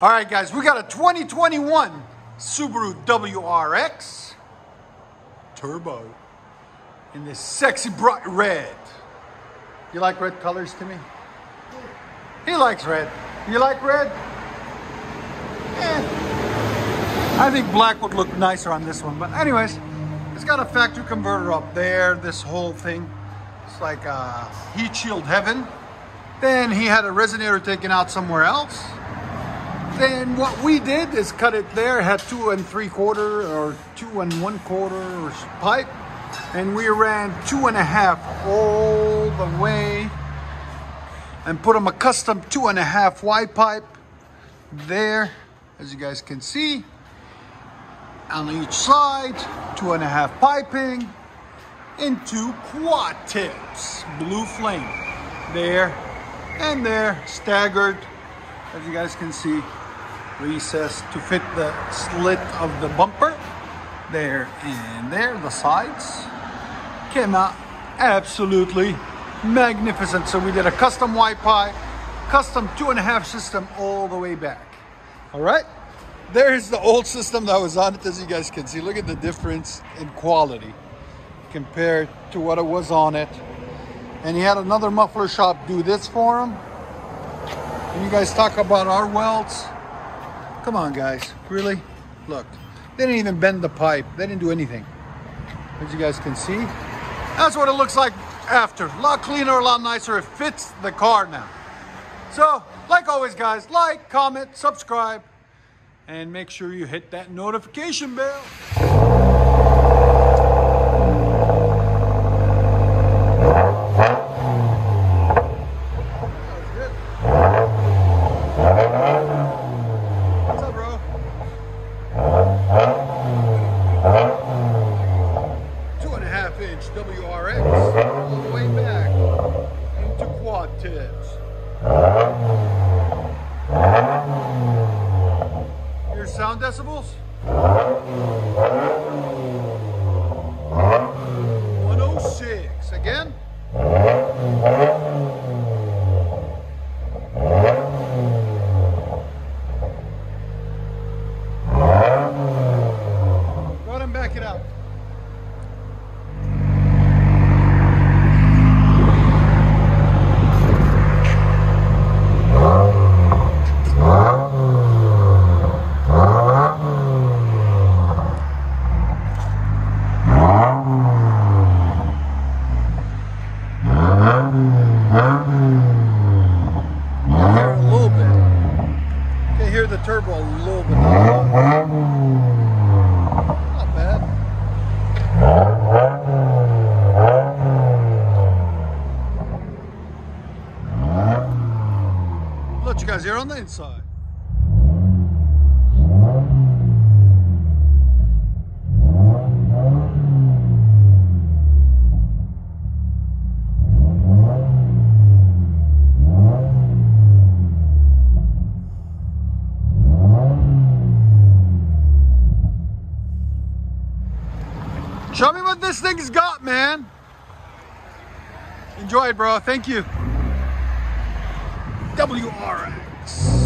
All right, guys, we got a 2021 Subaru WRX Turbo in this sexy bright red. You like red colors, Timmy? He likes red. You like red? I think black would look nicer on this one, but anyways, it's got a factory converter up there. This whole thing, it's like heat shield heaven. Then he had a resonator taken out somewhere else. Then what we did is cut it there. It had 2 3/4 or 2 1/4 pipe, and we ran 2.5 all the way, and put them a custom 2.5 wide pipe there, as you guys can see, on each side. 2.5 piping into quad tips, blue flame there and there, staggered, as you guys can see. Recess to fit the slit of the bumper there and there. The sides came out absolutely magnificent. So we did a custom wide pipe, custom 2.5 system all the way back. All right, there's the old system that was on it. As you guys can see, look at the difference in quality compared to what it was on it. And he had another muffler shop do this for him. And you guys talk about our welds. Come on, guys, really? Look, they didn't even bend the pipe. They didn't do anything. As you guys can see, that's what it looks like after. A lot cleaner, a lot nicer. It fits the car now. So, like always, guys, like, comment, subscribe, and make sure you hit that notification bell. WRX all the way back into quad tips. Here's sound decibels. 106 again. Go ahead and back it out. Hear the turbo a little bit. Not bad. Let you guys hear on the inside. Show me what this thing's got, man. Enjoy it, bro. Thank you. WRX.